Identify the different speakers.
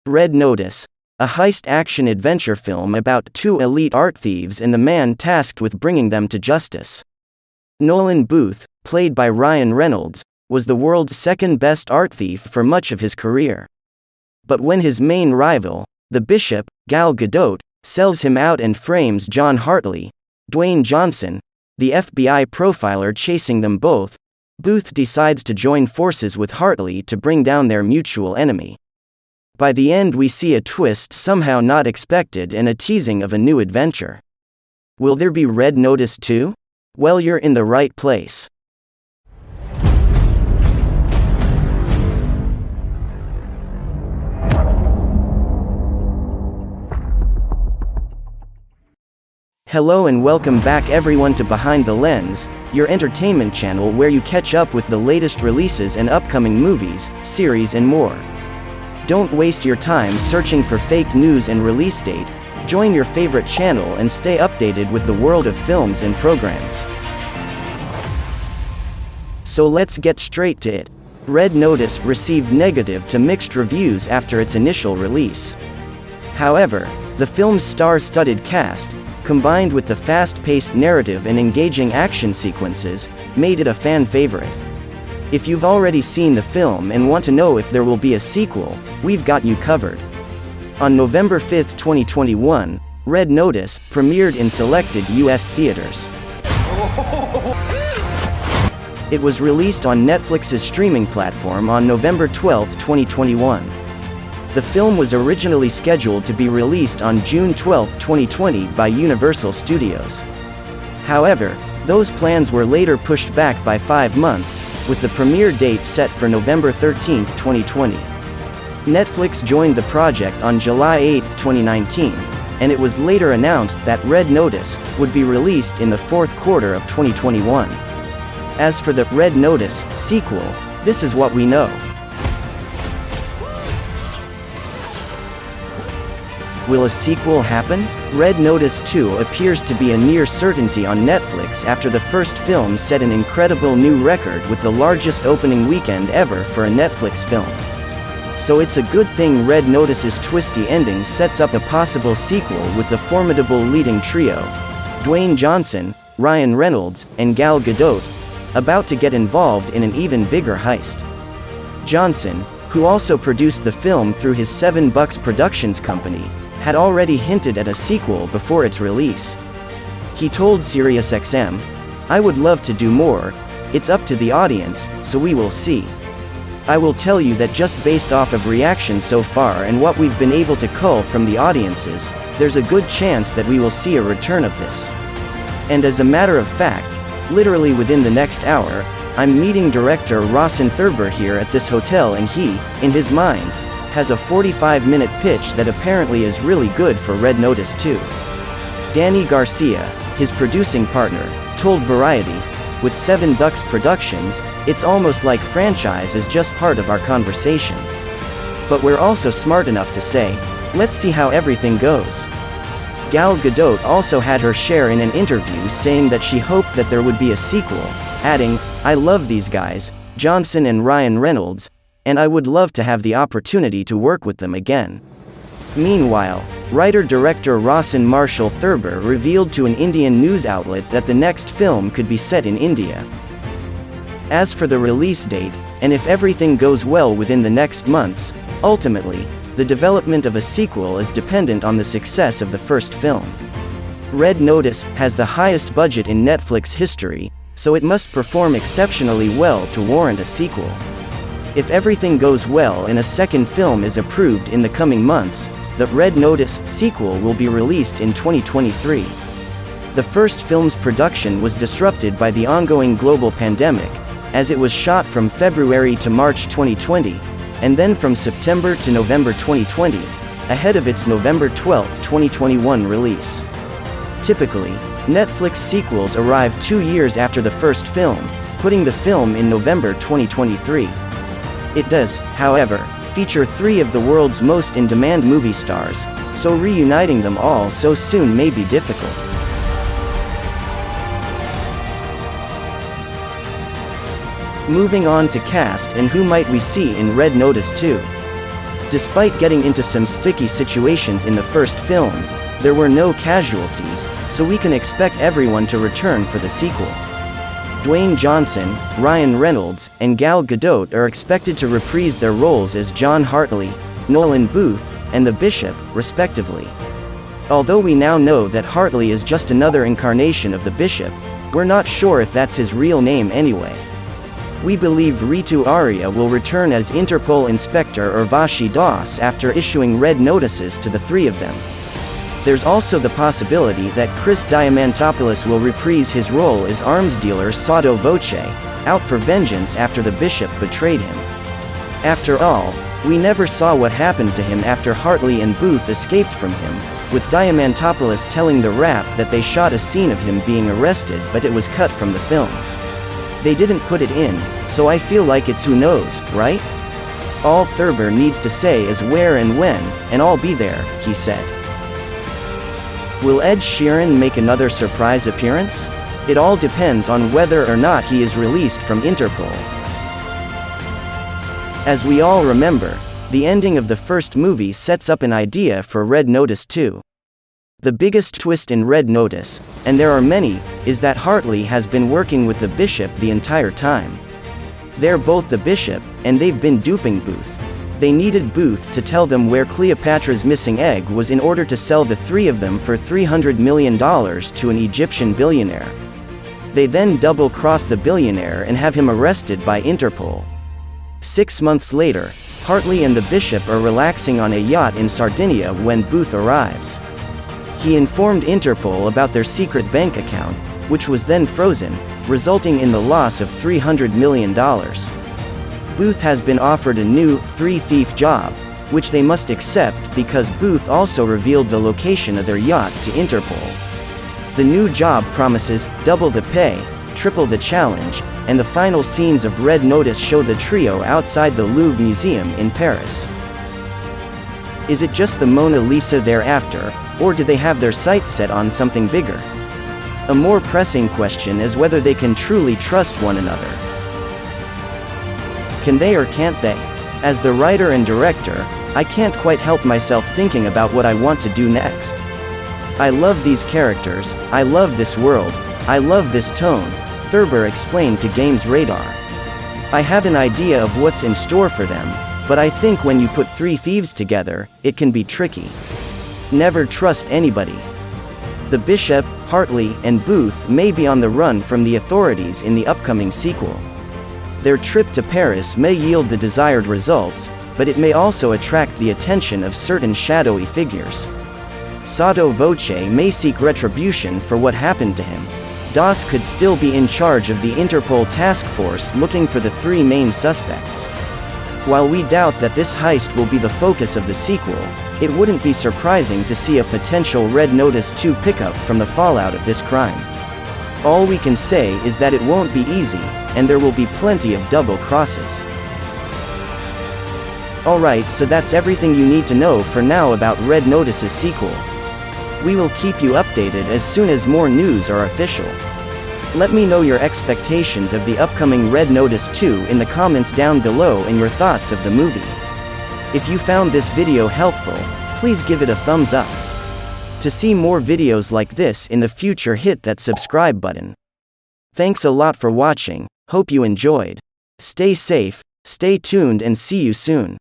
Speaker 1: Red Notice, a heist action-adventure film about two elite art thieves and the man tasked with bringing them to justice. Nolan Booth, played by Ryan Reynolds, was the world's second-best art thief for much of his career. But when his main rival, the Bishop, Gal Gadot, sells him out and frames John Hartley, Dwayne Johnson, the FBI profiler chasing them both, Booth decides to join forces with Hartley to bring down their mutual enemy. By the end we see a twist somehow not expected and a teasing of a new adventure. Will there be Red Notice 2? Well, you're in the right place. Hello and welcome back everyone to Behind the Lens, your entertainment channel where you catch up with the latest releases and upcoming movies, series and more. Don't waste your time searching for fake news and release date. Join your favorite channel and stay updated with the world of films and programs. So let's get straight to it. Red Notice received negative to mixed reviews after its initial release. However, the film's star-studded cast, combined with the fast-paced narrative and engaging action sequences, made it a fan favorite. If you've already seen the film and want to know if there will be a sequel, we've got you covered. On November 5, 2021, Red Notice premiered in selected U.S. theaters. It was released on Netflix's streaming platform on November 12, 2021. The film was originally scheduled to be released on June 12, 2020 by Universal Studios. However, those plans were later pushed back by 5 months, with the premiere date set for November 13, 2020. Netflix joined the project on July 8, 2019, and it was later announced that Red Notice would be released in the fourth quarter of 2021. As for the Red Notice sequel, this is what we know. Will a sequel happen? Red Notice 2 appears to be a near certainty on Netflix after the first film set an incredible new record with the largest opening weekend ever for a Netflix film. So it's a good thing Red Notice's twisty ending sets up a possible sequel with the formidable leading trio, Dwayne Johnson, Ryan Reynolds, and Gal Gadot, about to get involved in an even bigger heist. Johnson, who also produced the film through his 7 Bucks Productions company, had already hinted at a sequel before its release. He told SiriusXM, "I would love to do more, it's up to the audience, so we will see. I will tell you that just based off of reaction so far and what we've been able to cull from the audiences, there's a good chance that we will see a return of this. And as a matter of fact, literally within the next hour, I'm meeting director Rawson Thurber here at this hotel and he, in his mind, has a 45-minute pitch that apparently is really good for Red Notice 2. Danny Garcia, his producing partner, told Variety, "With 7 Bucks Productions, it's almost like franchise is just part of our conversation. But we're also smart enough to say, let's see how everything goes." Gal Gadot also had her share in an interview saying that she hoped that there would be a sequel, adding, "I love these guys, Johnson and Ryan Reynolds, and I would love to have the opportunity to work with them again." Meanwhile, writer-director Rawson Marshall Thurber revealed to an Indian news outlet that the next film could be set in India. As for the release date, and if everything goes well within the next months, ultimately, the development of a sequel is dependent on the success of the first film. Red Notice has the highest budget in Netflix history, so it must perform exceptionally well to warrant a sequel. If everything goes well and a second film is approved in the coming months, the Red Notice sequel will be released in 2023. The first film's production was disrupted by the ongoing global pandemic, as it was shot from February to March 2020, and then from September to November 2020, ahead of its November 12, 2021 release. Typically, Netflix sequels arrive 2 years after the first film, putting the film in November 2023. It does, however, feature 3 of the world's most in-demand movie stars, so reuniting them all so soon may be difficult. Moving on to cast and who might we see in Red Notice 2. Despite getting into some sticky situations in the first film, there were no casualties, so we can expect everyone to return for the sequel. Dwayne Johnson, Ryan Reynolds, and Gal Gadot are expected to reprise their roles as John Hartley, Nolan Booth, and the Bishop, respectively. Although we now know that Hartley is just another incarnation of the Bishop, we're not sure if that's his real name anyway. We believe Ritu Arya will return as Interpol Inspector Urvashi Das after issuing red notices to the three of them. There's also the possibility that Chris Diamantopoulos will reprise his role as arms dealer Sotto Voce, out for vengeance after the Bishop betrayed him. After all, we never saw what happened to him after Hartley and Booth escaped from him, with Diamantopoulos telling the Rap that they shot a scene of him being arrested but it was cut from the film. They didn't put it in, so I feel like it's who knows, right? All Thurber needs to say is where and when, and I'll be there, he said. Will Ed Sheeran make another surprise appearance? It all depends on whether or not he is released from Interpol. As we all remember, the ending of the first movie sets up an idea for Red Notice 2. The biggest twist in Red Notice, and there are many, is that Hartley has been working with the Bishop the entire time. They're both the Bishop, and they've been duping Booth. They needed Booth to tell them where Cleopatra's missing egg was in order to sell the three of them for $300 million to an Egyptian billionaire. They then double-cross the billionaire and have him arrested by Interpol. 6 months later, Hartley and the Bishop are relaxing on a yacht in Sardinia when Booth arrives. He informed Interpol about their secret bank account, which was then frozen, resulting in the loss of $300 million. Booth has been offered a new, three-thief job, which they must accept because Booth also revealed the location of their yacht to Interpol. The new job promises double the pay, triple the challenge, and the final scenes of Red Notice show the trio outside the Louvre Museum in Paris. Is it just the Mona Lisa they're after, or do they have their sights set on something bigger? A more pressing question is whether they can truly trust one another. Can they or can't they? As the writer and director, I can't quite help myself thinking about what I want to do next. I love these characters, I love this world, I love this tone, Thurber explained to Games Radar. I have an idea of what's in store for them, but I think when you put three thieves together, it can be tricky. Never trust anybody. The Bishop, Hartley, and Booth may be on the run from the authorities in the upcoming sequel. Their trip to Paris may yield the desired results, but it may also attract the attention of certain shadowy figures. Sotto Voce may seek retribution for what happened to him. Das could still be in charge of the Interpol task force looking for the three main suspects. While we doubt that this heist will be the focus of the sequel, it wouldn't be surprising to see a potential Red Notice 2 pickup from the fallout of this crime. All we can say is that it won't be easy, and there will be plenty of double crosses. Alright, so that's everything you need to know for now about Red Notice's sequel. We will keep you updated as soon as more news are official. Let me know your expectations of the upcoming Red Notice 2 in the comments down below and your thoughts of the movie. If you found this video helpful, please give it a thumbs up. To see more videos like this in the future, hit that subscribe button. Thanks a lot for watching, hope you enjoyed. Stay safe, stay tuned, and see you soon.